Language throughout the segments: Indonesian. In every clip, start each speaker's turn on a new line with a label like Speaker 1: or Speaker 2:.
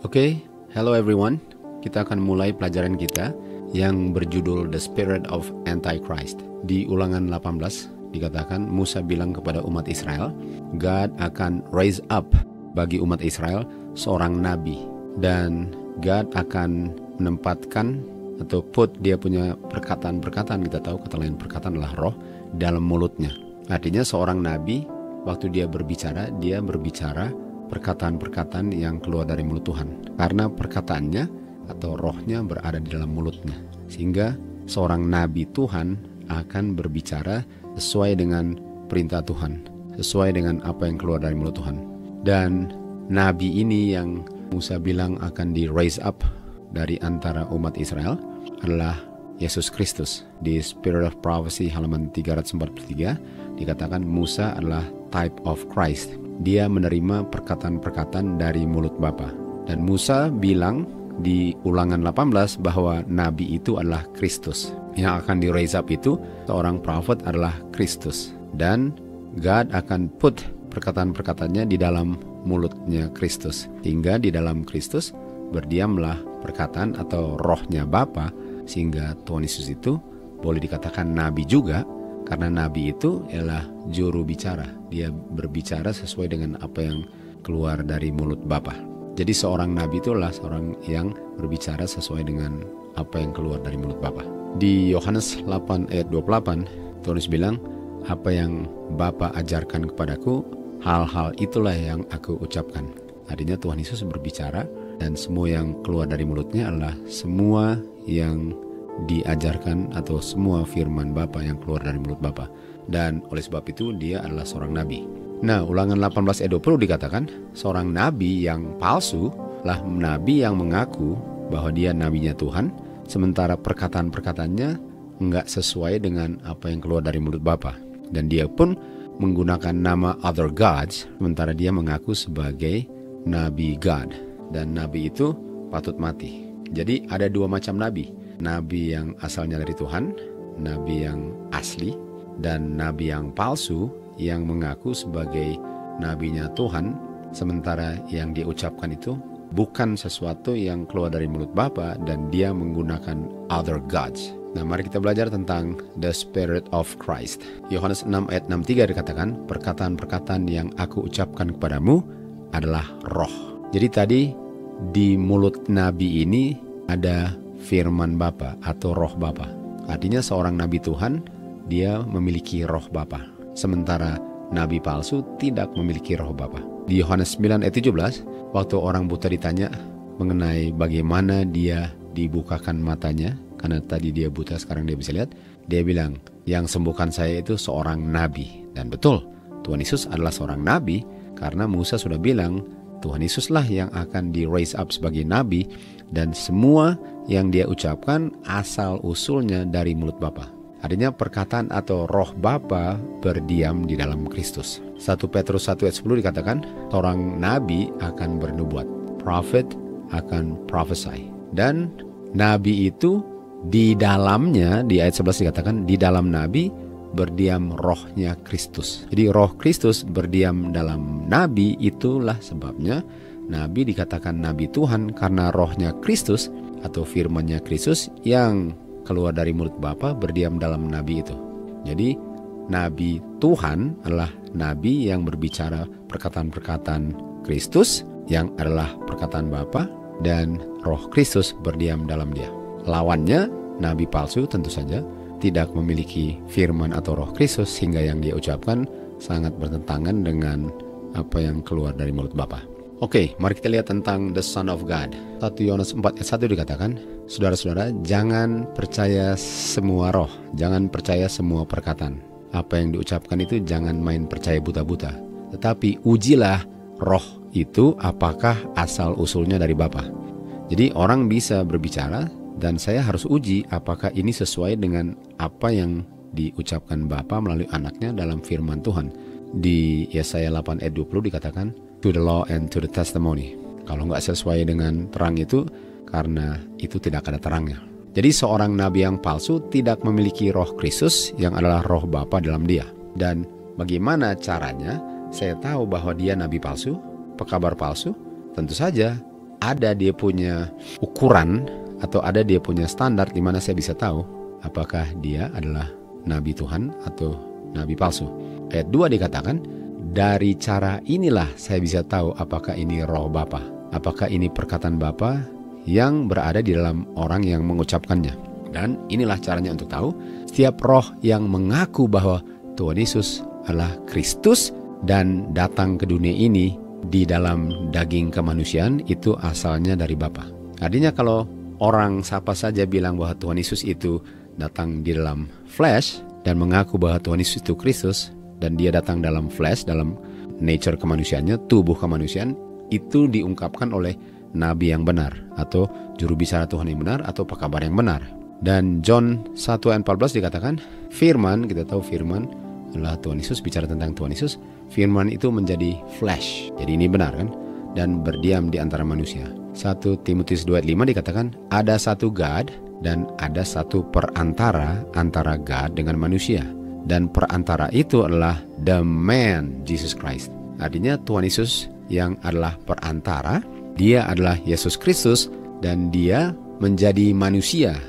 Speaker 1: Oke, hello everyone. Kita akan mulai pelajaran kita yang berjudul The Spirit of Antichrist. Di Ulangan 18 dikatakan Musa bilang kepada umat Israel, God akan raise up bagi umat Israel seorang nabi, dan God akan menempatkan atau put dia punya perkataan-perkataan, kita tahu kata lain perkataan adalah roh, dalam mulutnya. Artinya seorang nabi waktu dia berbicara perkataan-perkataan yang keluar dari mulut Tuhan, karena perkataannya atau rohnya berada di dalam mulutnya, sehingga seorang nabi Tuhan akan berbicara sesuai dengan perintah Tuhan, sesuai dengan apa yang keluar dari mulut Tuhan. Dan nabi ini yang Musa bilang akan di raise up dari antara umat Israel adalah Yesus Kristus. Di Spirit of Prophecy halaman 343 dikatakan Musa adalah type of Christ. Dia menerima perkataan-perkataan dari mulut Bapa. Dan Musa bilang di Ulangan 18 bahwa nabi itu adalah Kristus. Yang akan di raise up itu seorang prophet adalah Kristus. Dan God akan put perkataan-perkataannya di dalam mulutnya Kristus. Hingga di dalam Kristus berdiamlah perkataan atau rohnya Bapa, sehingga Tuhan Yesus itu boleh dikatakan nabi juga. Karena nabi itu ialah juru bicara. Dia berbicara sesuai dengan apa yang keluar dari mulut Bapa. Jadi seorang nabi itu adalah seorang yang berbicara sesuai dengan apa yang keluar dari mulut Bapa. Di Yohanes 8 ayat 28, Tuhan Yesus bilang, apa yang Bapa ajarkan kepadaku, hal-hal itulah yang aku ucapkan. Artinya Tuhan Yesus berbicara, dan semua yang keluar dari mulutnya adalah semua yang diajarkan atau semua firman Bapa yang keluar dari mulut Bapa. Dan oleh sebab itu dia adalah seorang nabi. Nah, Ulangan 18 ayat 20 dikatakan seorang nabi yang palsu lah nabi yang mengaku bahwa dia nabinya Tuhan, sementara perkataan-perkataannya enggak sesuai dengan apa yang keluar dari mulut Bapa. Dan dia pun menggunakan nama other gods, sementara dia mengaku sebagai nabi God. Dan nabi itu patut mati. Jadi ada dua macam nabi. Nabi yang asalnya dari Tuhan, nabi yang asli, dan nabi yang palsu yang mengaku sebagai nabinya Tuhan, sementara yang dia ucapkan itu bukan sesuatu yang keluar dari mulut Bapa, dan dia menggunakan other gods. Nah, mari kita belajar tentang the Spirit of Christ. Yohanes 6 ayat 63 dikatakan, perkataan-perkataan yang aku ucapkan kepadamu adalah roh. Jadi tadi di mulut nabi ini ada firman Bapa atau roh Bapa. Artinya seorang nabi Tuhan, dia memiliki roh Bapa. Sementara nabi palsu tidak memiliki roh Bapa. Di Yohanes 9 ayat 17, waktu orang buta ditanya mengenai bagaimana dia dibukakan matanya, karena tadi dia buta sekarang dia bisa lihat, dia bilang, yang sembuhkan saya itu seorang nabi. Dan betul, Tuhan Yesus adalah seorang nabi, karena Musa sudah bilang Tuhan Yesuslah yang akan di raise up sebagai nabi, dan semua yang dia ucapkan asal usulnya dari mulut Bapa. Artinya perkataan atau roh Bapa berdiam di dalam Kristus. 1 Petrus 1 ayat 10 dikatakan, seorang nabi akan bernubuat, prophet akan prophesy. Dan nabi itu di dalamnya, di ayat 11 dikatakan, di dalam nabi berdiam rohnya Kristus. Jadi roh Kristus berdiam dalam nabi, itulah sebabnya nabi dikatakan nabi Tuhan, karena rohnya Kristus atau firmannya Kristus yang keluar dari mulut Bapa berdiam dalam nabi itu. Jadi nabi Tuhan adalah nabi yang berbicara perkataan-perkataan Kristus yang adalah perkataan Bapa, dan roh Kristus berdiam dalam dia. Lawannya nabi palsu tentu saja tidak memiliki firman atau roh Kristus, sehingga yang dia ucapkan sangat bertentangan dengan apa yang keluar dari mulut Bapa. Oke, mari kita lihat tentang the Son of God. 1 Yohanes 4 ayat 1 dikatakan, saudara-saudara, jangan percaya semua roh, jangan percaya semua perkataan. Apa yang diucapkan itu jangan main percaya buta-buta, tetapi ujilah roh itu apakah asal usulnya dari Bapa. Jadi orang bisa berbicara, dan saya harus uji apakah ini sesuai dengan apa yang diucapkan Bapa melalui anaknya dalam firman Tuhan. Di Yesaya 8 ayat 20 dikatakan, to the law and to the testimony. Kalau nggak sesuai dengan terang itu, karena itu tidak ada terangnya. Jadi seorang nabi yang palsu tidak memiliki roh Kristus yang adalah roh Bapa dalam dia. Dan bagaimana caranya saya tahu bahwa dia nabi palsu, pekabar palsu? Tentu saja ada dia punya ukuran atau ada dia punya standar di mana saya bisa tahu apakah dia adalah nabi Tuhan atau nabi palsu. Ayat 2 dikatakan, dari cara inilah saya bisa tahu apakah ini roh Bapa, apakah ini perkataan Bapa yang berada di dalam orang yang mengucapkannya. Dan inilah caranya untuk tahu, setiap roh yang mengaku bahwa Tuhan Yesus adalah Kristus dan datang ke dunia ini di dalam daging kemanusiaan, itu asalnya dari Bapa. Artinya kalau orang siapa saja bilang bahwa Tuhan Yesus itu datang di dalam flesh dan mengaku bahwa Tuhan Yesus itu Kristus dan dia datang dalam flesh, dalam nature kemanusiaannya, tubuh kemanusiaan, itu diungkapkan oleh nabi yang benar atau juru bicara Tuhan yang benar atau pekabar yang benar. Dan John 1 ayat 14 dikatakan, firman, kita tahu firman adalah Tuhan Yesus, bicara tentang Tuhan Yesus. Firman itu menjadi flesh, jadi ini benar kan, dan berdiam di antara manusia. 1 Timotius 2 ayat 5 dikatakan, ada satu God dan ada satu perantara antara God dengan manusia. Dan perantara itu adalah the man Jesus Christ. Artinya Tuhan Yesus yang adalah perantara, dia adalah Yesus Kristus dan dia menjadi manusia,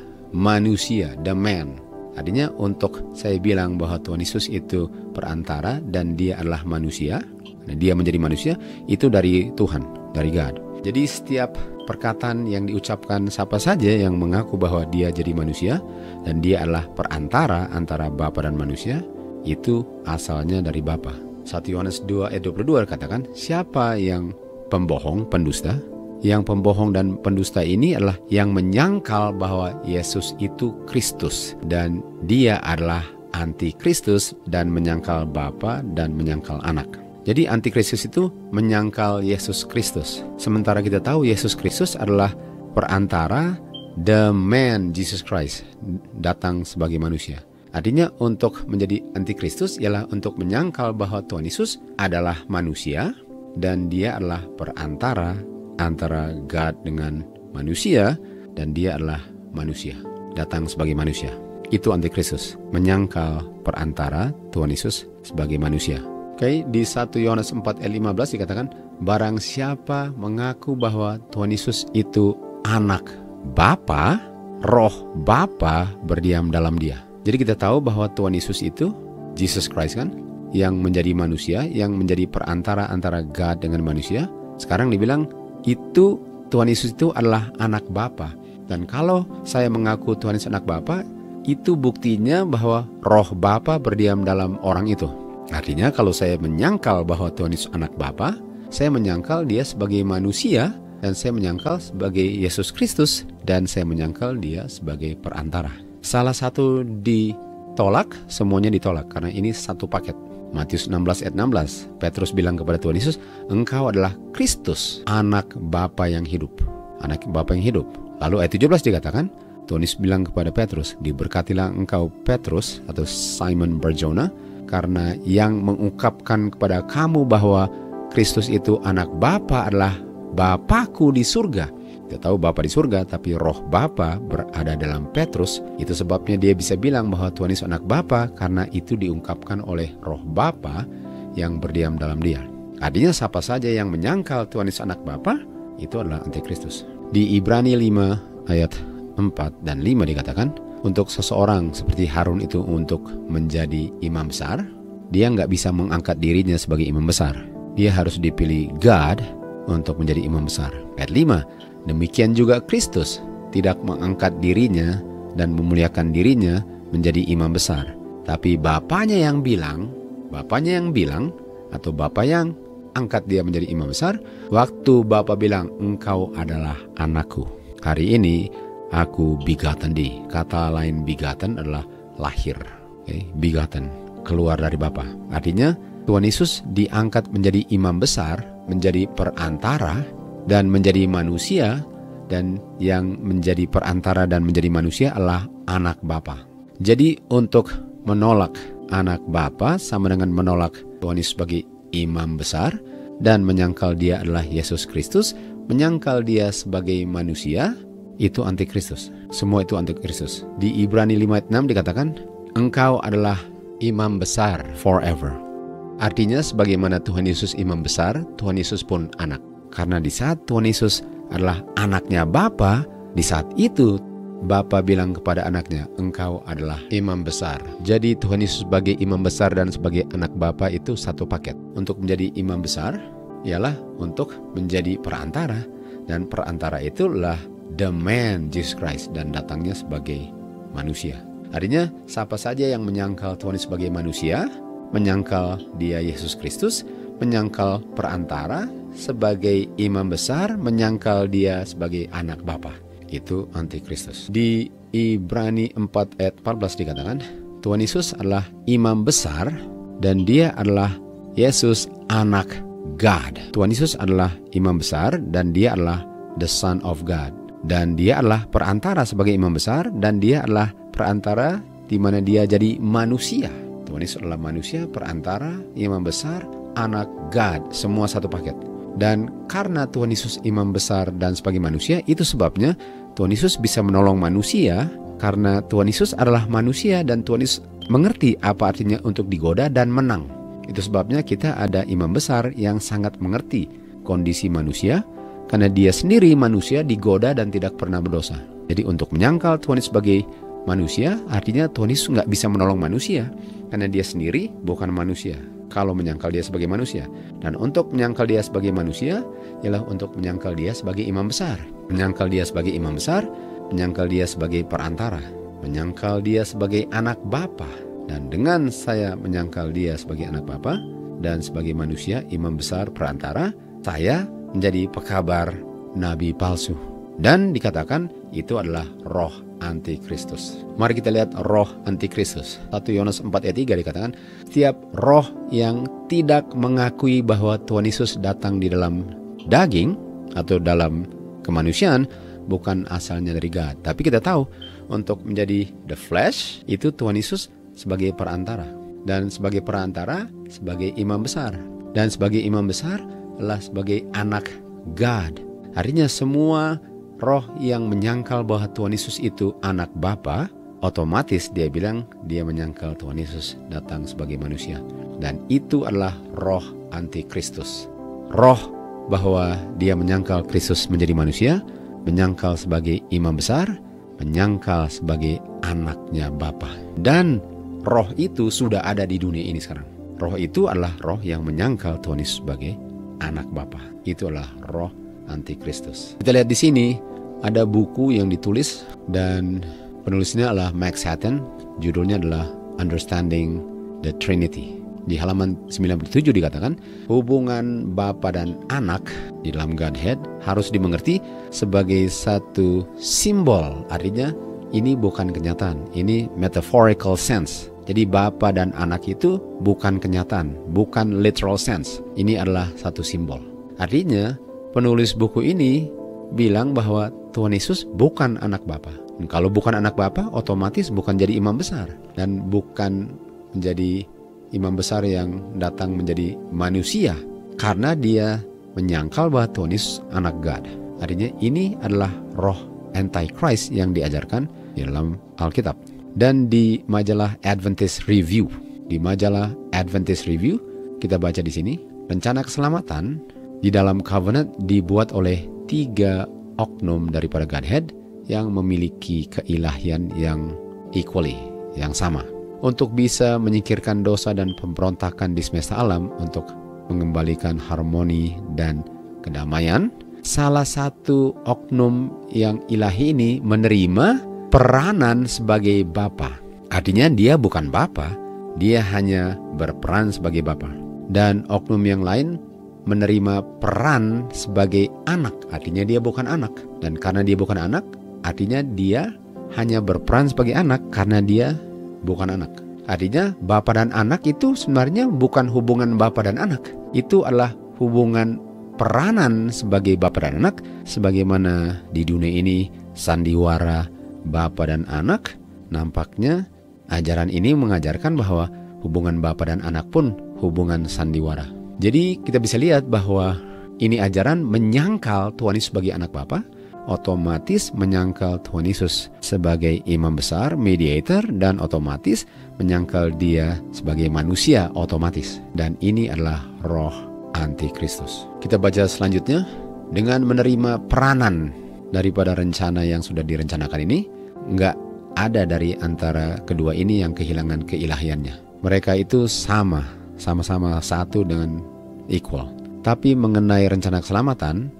Speaker 1: the man. Artinya untuk saya bilang bahwa Tuhan Yesus itu perantara dan dia adalah manusia, dia menjadi manusia, itu dari Tuhan, dari God. Jadi setiap perkataan yang diucapkan siapa saja yang mengaku bahwa dia jadi manusia dan dia adalah perantara antara Bapa dan manusia, itu asalnya dari Bapa. 1 Yohanes 2 ayat 22 katakan, siapa yang pembohong, pendusta? Yang pembohong dan pendusta ini adalah yang menyangkal bahwa Yesus itu Kristus dan dia adalah antikristus dan menyangkal Bapa dan menyangkal Anak. Jadi antikristus itu menyangkal Yesus Kristus. Sementara kita tahu Yesus Kristus adalah perantara, the man Jesus Christ, datang sebagai manusia. Artinya untuk menjadi antikristus ialah untuk menyangkal bahwa Tuhan Yesus adalah manusia dan dia adalah perantara antara God dengan manusia dan dia adalah manusia, datang sebagai manusia. Itu antikristus, menyangkal perantara Tuhan Yesus sebagai manusia. Oke, di 1 Yohanes 4 ayat 15 dikatakan, barang siapa mengaku bahwa Tuhan Yesus itu anak Bapa, roh Bapa berdiam dalam dia. Jadi kita tahu bahwa Tuhan Yesus itu Jesus Christ kan, yang menjadi manusia, yang menjadi perantara antara God dengan manusia. Sekarang dibilang itu Tuhan Yesus itu adalah anak Bapa. Dan kalau saya mengaku Tuhan Yesus anak Bapa, itu buktinya bahwa roh Bapa berdiam dalam orang itu. Artinya kalau saya menyangkal bahwa Tuhan Yesus anak Bapa, saya menyangkal dia sebagai manusia dan saya menyangkal sebagai Yesus Kristus dan saya menyangkal dia sebagai perantara. Salah satu ditolak, semuanya ditolak karena ini satu paket. Matius 16 ayat 16, Petrus bilang kepada Tuhan Yesus, engkau adalah Kristus, anak Bapa yang hidup. Anak Bapa yang hidup. Lalu ayat 17 dikatakan, Tuhan Yesus bilang kepada Petrus, diberkatilah engkau Petrus atau Simon Barjona, karena yang mengungkapkan kepada kamu bahwa Kristus itu anak Bapa adalah Bapakku di surga. Kita tahu Bapa di surga, tapi roh Bapa berada dalam Petrus. Itu sebabnya dia bisa bilang bahwa Tuhan Yesus anak Bapa, karena itu diungkapkan oleh roh Bapa yang berdiam dalam dia. Artinya siapa saja yang menyangkal Tuhan Yesus anak Bapa, itu adalah antikristus. Di Ibrani 5 ayat 4 dan 5 dikatakan, untuk seseorang seperti Harun itu untuk menjadi imam besar, dia nggak bisa mengangkat dirinya sebagai imam besar. Dia harus dipilih God untuk menjadi imam besar. Ayat 5, demikian juga Kristus tidak mengangkat dirinya dan memuliakan dirinya menjadi imam besar. Tapi Bapaknya yang bilang atau Bapa yang angkat dia menjadi imam besar, waktu Bapa bilang, engkau adalah anakku, hari ini aku begotten thee. Kata lain begotten adalah lahir. Begotten, keluar dari Bapa. Artinya Tuhan Yesus diangkat menjadi imam besar, menjadi perantara dan menjadi manusia, dan yang menjadi perantara dan menjadi manusia adalah anak Bapa. Jadi untuk menolak anak Bapa sama dengan menolak Tuhan Yesus sebagai imam besar dan menyangkal dia adalah Yesus Kristus, menyangkal dia sebagai manusia, itu antikristus. Semua itu antikristus. Di Ibrani 5 ayat 6 dikatakan, engkau adalah imam besar forever. Artinya sebagaimana Tuhan Yesus imam besar, Tuhan Yesus pun anak. Karena di saat Tuhan Yesus adalah anaknya Bapa, di saat itu Bapa bilang kepada anaknya, engkau adalah imam besar. Jadi Tuhan Yesus sebagai imam besar dan sebagai anak Bapa itu satu paket. Untuk menjadi imam besar ialah untuk menjadi perantara, dan perantara itulah the man Jesus Christ, dan datangnya sebagai manusia. Artinya siapa saja yang menyangkal Tuhan Yesus sebagai manusia, menyangkal dia Yesus Kristus, menyangkal perantara sebagai imam besar, menyangkal dia sebagai anak Bapa, itu antikristus. Di Ibrani 4 ayat 14 dikatakan, Tuhan Yesus adalah imam besar dan dia adalah Yesus anak God. Tuhan Yesus adalah imam besar dan dia adalah the Son of God. Dan dia adalah perantara sebagai imam besar, dan dia adalah perantara di mana dia jadi manusia. Tuhan Yesus adalah manusia, perantara, imam besar, anak God, semua satu paket. Dan karena Tuhan Yesus imam besar dan sebagai manusia, itu sebabnya Tuhan Yesus bisa menolong manusia, karena Tuhan Yesus adalah manusia dan Tuhan Yesus mengerti apa artinya untuk digoda dan menang. Itu sebabnya kita ada imam besar yang sangat mengerti kondisi manusia, karena dia sendiri manusia digoda dan tidak pernah berdosa. Jadi untuk menyangkal Tuhan Yesus sebagai manusia, artinya Tuhan Yesus nggak bisa menolong manusia, karena dia sendiri bukan manusia kalau menyangkal dia sebagai manusia. Dan untuk menyangkal dia sebagai manusia ialah untuk menyangkal dia sebagai imam besar. Menyangkal dia sebagai imam besar, menyangkal dia sebagai perantara, menyangkal dia sebagai anak Bapa. Dan dengan saya menyangkal dia sebagai anak Bapa dan sebagai manusia, imam besar, perantara, saya menjadi pekabar nabi palsu. Dan dikatakan itu adalah roh antikristus. Mari kita lihat roh antikristus. 1 Yohanes 4 ayat 3 dikatakan, setiap roh yang tidak mengakui bahwa Tuhan Yesus datang di dalam daging atau dalam kemanusiaan bukan asalnya dari God. Tapi kita tahu untuk menjadi the flesh itu Tuhan Yesus sebagai perantara, dan sebagai perantara sebagai imam besar, dan sebagai imam besar adalah sebagai anak God. Artinya semua roh yang menyangkal bahwa Tuhan Yesus itu anak Bapa, otomatis dia bilang dia menyangkal Tuhan Yesus datang sebagai manusia. Dan itu adalah roh antikristus. Roh bahwa dia menyangkal Kristus menjadi manusia, menyangkal sebagai imam besar, menyangkal sebagai anaknya Bapa. Dan roh itu sudah ada di dunia ini sekarang. Roh itu adalah roh yang menyangkal Tuhan Yesus sebagai anak Bapa. Itu adalah roh antikristus. Kita lihat di sini ada buku yang ditulis dan penulisnya adalah Max Hatton. Judulnya adalah Understanding the Trinity. Di halaman 97 dikatakan, hubungan Bapa dan Anak di dalam Godhead harus dimengerti sebagai satu simbol. Artinya ini bukan kenyataan, ini metaphorical sense. Jadi Bapa dan Anak itu bukan kenyataan, bukan literal sense. Ini adalah satu simbol. Artinya penulis buku ini bilang bahwa Tuhan Yesus bukan anak Bapa. Dan kalau bukan anak Bapa, otomatis bukan jadi imam besar. Dan bukan menjadi imam besar yang datang menjadi manusia. Karena dia menyangkal bahwa Tuhan Yesus anak God. Artinya ini adalah roh Antichrist yang diajarkan di dalam Alkitab. Dan di majalah Adventist Review, kita baca di sini, rencana keselamatan di dalam covenant dibuat oleh 3 oknum daripada Godhead yang memiliki keilahian yang equally, yang sama. Untuk bisa menyingkirkan dosa dan pemberontakan di semesta alam, untuk mengembalikan harmoni dan kedamaian, salah satu oknum yang ilahi ini menerima peranan sebagai Bapa. Artinya dia bukan Bapa, dia hanya berperan sebagai Bapa. Dan oknum yang lain menerima peran sebagai anak, artinya dia bukan anak. Dan karena dia bukan anak, artinya dia hanya berperan sebagai anak karena dia bukan anak. Artinya Bapa dan anak itu sebenarnya bukan hubungan Bapa dan anak. Itu adalah hubungan peranan sebagai Bapa dan anak, sebagaimana di dunia ini sandiwara Bapa dan anak. Nampaknya ajaran ini mengajarkan bahwa hubungan Bapa dan anak pun hubungan sandiwara. Jadi kita bisa lihat bahwa ini ajaran menyangkal Tuhan Yesus sebagai anak Bapa, otomatis menyangkal Tuhan Yesus sebagai imam besar, mediator, dan otomatis menyangkal dia sebagai manusia otomatis. Dan ini adalah roh antikristus. Kita baca selanjutnya dengan menerima peranan daripada rencana yang sudah direncanakan ini, nggak ada dari antara kedua ini yang kehilangan keilahiannya. Mereka itu sama-sama satu dengan equal. Tapi mengenai rencana keselamatan,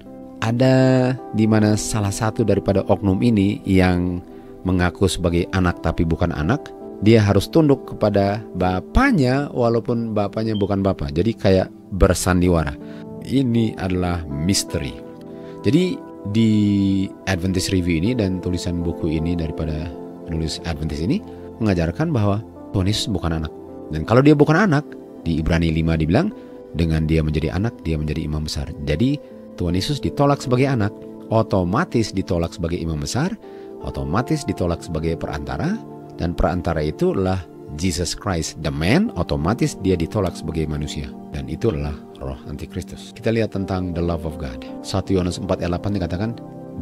Speaker 1: ada di mana salah satu daripada oknum ini yang mengaku sebagai anak tapi bukan anak, dia harus tunduk kepada bapaknya walaupun bapaknya bukan bapak. Jadi kayak bersandiwara. Ini adalah misteri. Jadi di Adventist Review ini dan tulisan buku ini daripada penulis Adventist ini mengajarkan bahwa Tuhan Yesus bukan anak. Dan kalau dia bukan anak, di Ibrani 5 dibilang, dengan dia menjadi anak, dia menjadi imam besar. Jadi Tuhan Yesus ditolak sebagai anak, otomatis ditolak sebagai imam besar, otomatis ditolak sebagai perantara, dan perantara itu adalah Jesus Christ, the man, otomatis dia ditolak sebagai manusia. Dan itu adalah roh antikristus. Kita lihat tentang the love of God. 1 Yohanes 4 ayat 8 dikatakan,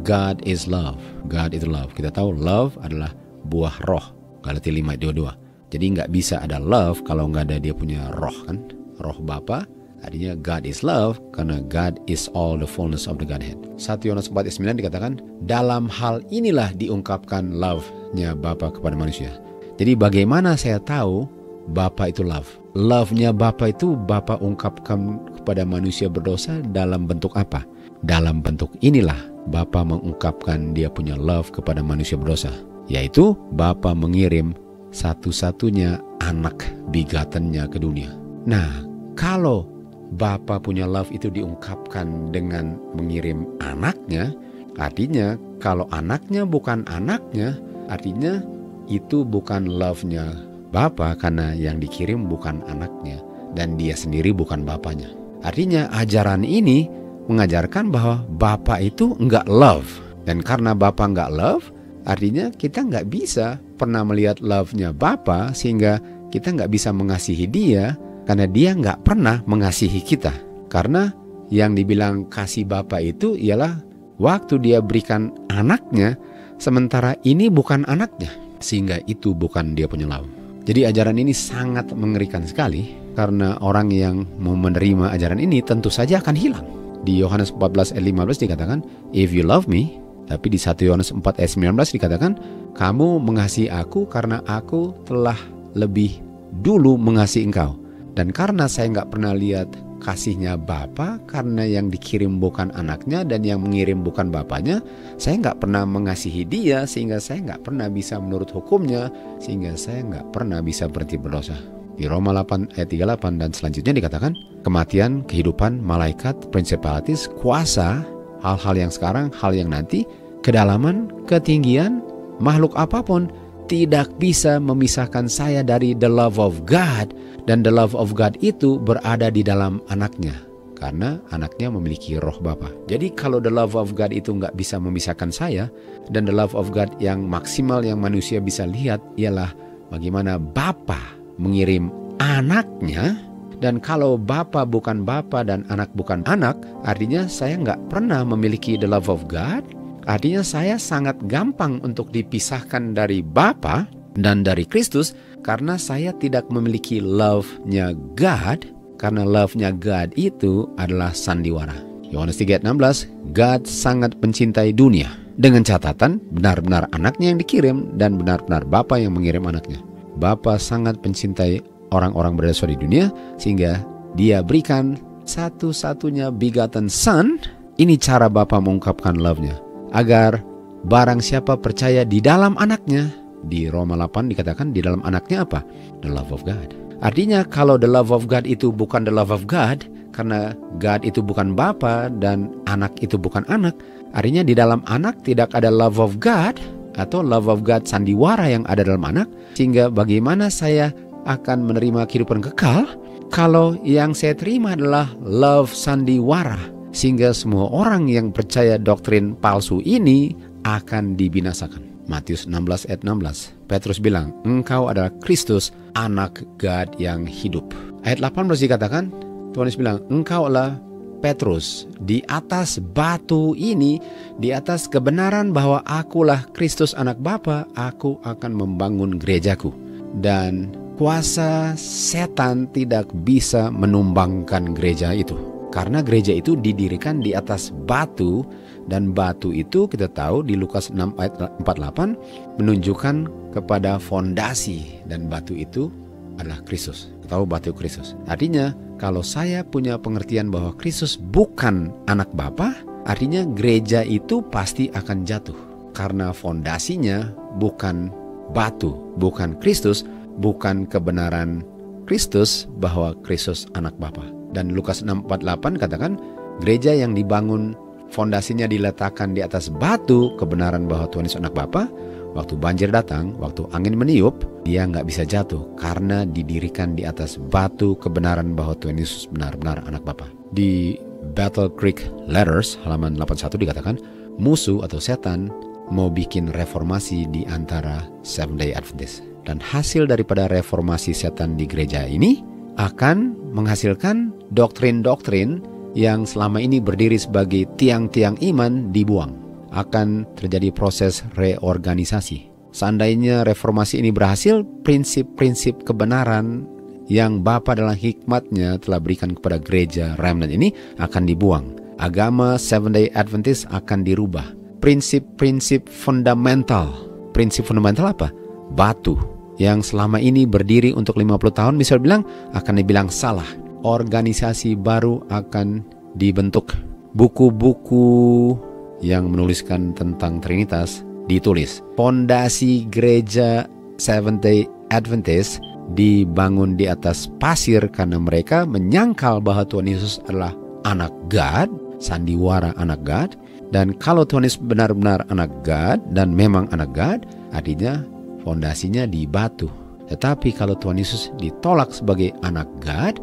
Speaker 1: God is love. God is love. Kita tahu love adalah buah roh. Galatia 5 ayat 22. Jadi nggak bisa ada love kalau nggak ada dia punya roh kan. Roh Bapa. Artinya God is love karena God is all the fullness of the Godhead. 1 Yohanes 4 ayat 9 dikatakan, dalam hal inilah diungkapkan love-nya Bapa kepada manusia. Jadi bagaimana saya tahu Bapa itu love? Love-nya Bapa itu Bapa ungkapkan kepada manusia berdosa dalam bentuk apa? Dalam bentuk inilah Bapa mengungkapkan dia punya love kepada manusia berdosa. Yaitu Bapa mengirim satu-satunya anak bigatannya ke dunia. Nah, kalau Bapa punya love itu diungkapkan dengan mengirim anaknya, artinya kalau anaknya bukan anaknya, artinya itu bukan love-nya Bapa karena yang dikirim bukan anaknya dan dia sendiri bukan bapaknya. Artinya ajaran ini mengajarkan bahwa Bapa itu enggak love. Dan karena Bapa enggak love, artinya kita enggak bisa pernah melihat love-nya Bapa sehingga kita enggak bisa mengasihi dia karena dia enggak pernah mengasihi kita. Karena yang dibilang kasih Bapa itu ialah waktu dia berikan anaknya, sementara ini bukan anaknya. Sehingga itu bukan dia punya love. Jadi ajaran ini sangat mengerikan sekali karena orang yang mau menerima ajaran ini tentu saja akan hilang. Di Yohanes 14 ayat 15 dikatakan, if you love me. Tapi di 1 Yohanes 4 ayat 19 dikatakan, kamu mengasihi aku karena aku telah lebih dulu mengasihi engkau. Dan karena saya nggak pernah lihat kasihnya Bapa, karena yang dikirim bukan anaknya dan yang mengirim bukan bapaknya, saya nggak pernah mengasihi dia sehingga saya nggak pernah bisa menurut hukumnya, sehingga saya nggak pernah bisa berhenti berdosa. Di Roma 8 ayat 38 dan selanjutnya dikatakan, kematian, kehidupan, malaikat, prinsipalitas, kuasa, hal-hal yang sekarang, hal yang nanti, kedalaman, ketinggian, makhluk apapun tidak bisa memisahkan saya dari the love of God. Dan the love of God itu berada di dalam anaknya. Karena anaknya memiliki roh Bapa. Jadi kalau the love of God itu nggak bisa memisahkan saya, dan the love of God yang maksimal yang manusia bisa lihat ialah bagaimana Bapa mengirim anaknya. Dan kalau Bapa bukan Bapa dan anak bukan anak, artinya saya nggak pernah memiliki the love of God. Artinya saya sangat gampang untuk dipisahkan dari Bapa dan dari Kristus karena saya tidak memiliki love-nya God. Karena love-nya God itu adalah sandiwara. Yohanes 3:16, God sangat mencintai dunia dengan catatan benar-benar anaknya yang dikirim dan benar-benar Bapa yang mengirim anaknya. Bapa sangat mencintai orang-orang berdosa di dunia sehingga dia berikan satu-satunya begotten Son. Ini cara Bapa mengungkapkan love-nya agar barang siapa percaya di dalam anaknya. Di Roma 8 dikatakan di dalam anaknya apa? The love of God. Artinya kalau the love of God itu bukan the love of God, karena God itu bukan Bapa dan anak itu bukan anak, artinya di dalam anak tidak ada love of God atau love of God sandiwara yang ada dalam anak. Sehingga bagaimana saya akan menerima kehidupan kekal kalau yang saya terima adalah love sandiwara. Sehingga semua orang yang percaya doktrin palsu ini akan dibinasakan. Matius 16 ayat 16. Petrus bilang, engkau adalah Kristus, anak God yang hidup. Ayat 18 dikatakan, Tuhan Yesus bilang, engkau adalah Petrus. Di atas batu ini, di atas kebenaran bahwa akulah Kristus anak Bapa, aku akan membangun gerejaku. Dan kuasa setan tidak bisa menumbangkan gereja itu. Karena gereja itu didirikan di atas batu, dan batu itu kita tahu di Lukas 6 ayat 48 menunjukkan kepada fondasi, dan batu itu adalah Kristus atau batu Kristus. Artinya kalau saya punya pengertian bahwa Kristus bukan anak Bapa, artinya gereja itu pasti akan jatuh. Karena fondasinya bukan batu, bukan Kristus, bukan kebenaran Kristus bahwa Kristus anak Bapa. Dan Lukas 6:48 katakan gereja yang dibangun fondasinya diletakkan di atas batu kebenaran bahwa Tuhan Yesus anak Bapa, waktu banjir datang, waktu angin meniup, dia nggak bisa jatuh karena didirikan di atas batu kebenaran bahwa Tuhan Yesus benar-benar anak Bapa. Di Battle Creek Letters halaman 81 dikatakan musuh atau setan mau bikin reformasi di antara Seventh Day Adventist. Dan hasil daripada reformasi setan di gereja ini akan menghasilkan doktrin-doktrin yang selama ini berdiri sebagai tiang-tiang iman dibuang. Akan terjadi proses reorganisasi. Seandainya reformasi ini berhasil, prinsip-prinsip kebenaran yang Bapa dalam hikmatnya telah berikan kepada gereja remnant ini akan dibuang. Agama Seventh Day Adventist akan dirubah. Prinsip-prinsip fundamental. Prinsip fundamental apa? Batu yang selama ini berdiri untuk 50 tahun bisa dibilang akan dibilang salah. Organisasi baru akan dibentuk. Buku-buku yang menuliskan tentang Trinitas ditulis. Pondasi gereja Seventh Day Adventist dibangun di atas pasir karena mereka menyangkal bahwa Tuhan Yesus adalah anak God, sandiwara anak God. Dan kalau Tuhan Yesus benar-benar anak God dan memang anak God, artinya fondasinya di batu. Tetapi kalau Tuhan Yesus ditolak sebagai anak God,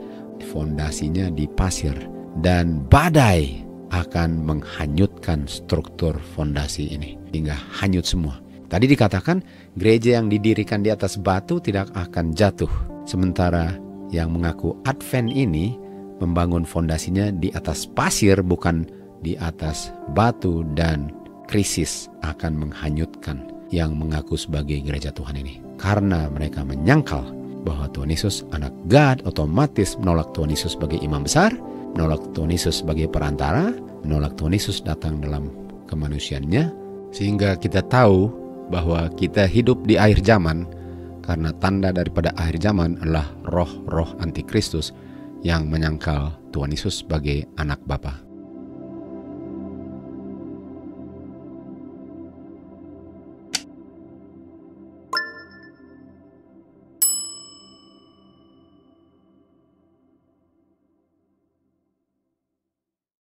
Speaker 1: fondasinya di pasir. Dan badai akan menghanyutkan struktur fondasi ini hingga hanyut semua. Tadi dikatakan gereja yang didirikan di atas batu tidak akan jatuh. Sementara yang mengaku Advent ini membangun fondasinya di atas pasir bukan di atas batu, dan krisis akan menghanyutkan yang mengaku sebagai gereja Tuhan ini. Karena mereka menyangkal bahwa Tuhan Yesus anak God, otomatis menolak Tuhan Yesus sebagai imam besar, menolak Tuhan Yesus sebagai perantara, menolak Tuhan Yesus datang dalam kemanusiaannya. Sehingga kita tahu bahwa kita hidup di akhir zaman, karena tanda daripada akhir zaman adalah roh-roh antikristus yang menyangkal Tuhan Yesus sebagai anak Bapa.